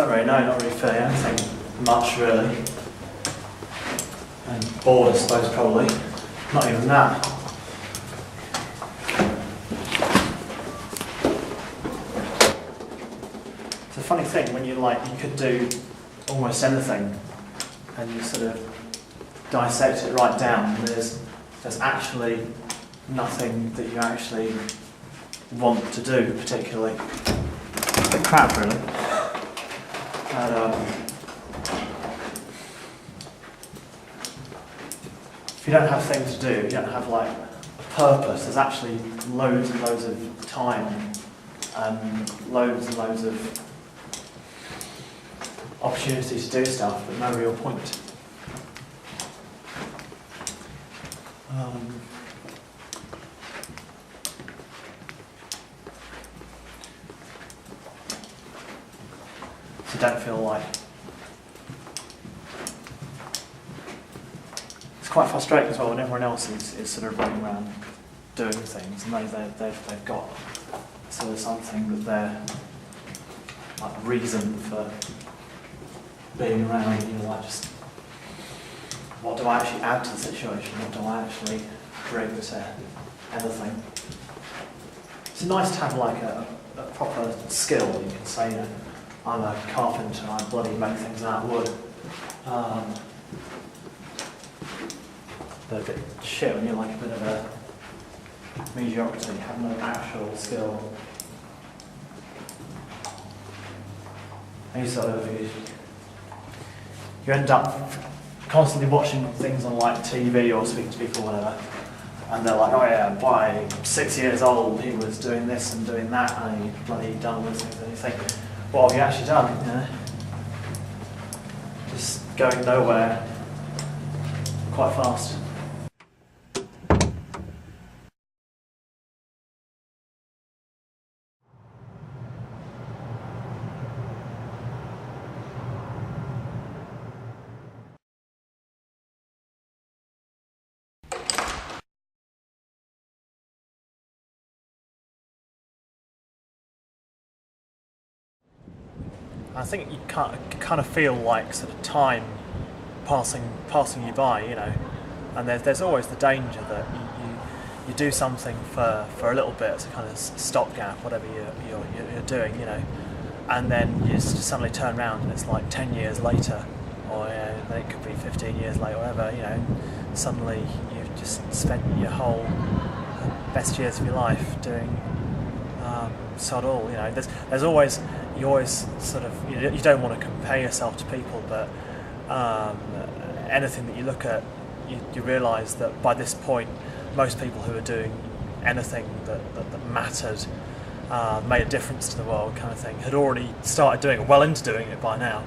Don't really know, not really feeling anything much really. And bored, I suppose, probably. Not even that. It's a funny thing when you could do almost anything and you sort of dissect it right down. There's actually nothing that you actually want to do particularly. It's a bit crap really. And, if you don't have things to do, you don't have like a purpose, there's actually loads and loads of time and loads of opportunities to do stuff, but no real point. So don't feel like it's quite frustrating as well when everyone else is sort of running around doing things and they've got sort of something that they're like reason for being around, and you're like, just what do I actually add to the situation? What do I actually bring to anything? It's nice to have like a proper skill. You can say, you know, I'm a carpenter, I bloody make things out of wood. But a bit shit when you're like a bit of a mediocrity, you have no actual skill. And you end up constantly watching things on like TV or speaking to people or whatever, and they're like, oh yeah, by 6 years old he was doing this and doing that and he'd bloody done all these things, and you think, what have you actually done? You know? Just going nowhere quite fast. I think you kind of feel like sort of time passing you by, you know, and there's always the danger that you do something for a little bit as a kind of stopgap, whatever you're doing, you know, and then you just suddenly turn around and it's like 10 years later, or then it could be 15 years later, whatever, you know, suddenly you've just spent your whole best years of your life doing sod all, you know. There's always, you always sort of, you don't want to compare yourself to people, but anything that you look at, you realise that by this point, most people who are doing anything that mattered, made a difference to the world kind of thing, had already started doing it, well into doing it by now,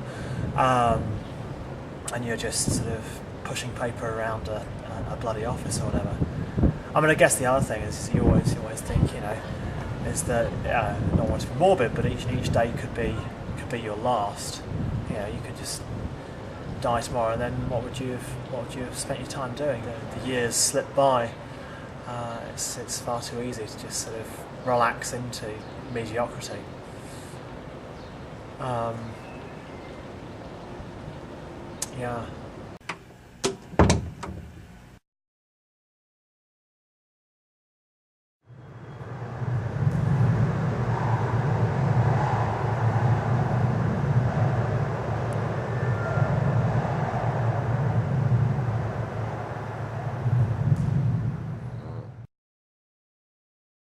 and you're just sort of pushing paper around a bloody office or whatever. I mean, I guess the other thing is you always think, you know, is that, not wanting to be morbid, but each day could be your last. You know, you could just die tomorrow, and then what would you have spent your time doing? The years slip by. It's far too easy to just sort of relax into mediocrity. Yeah.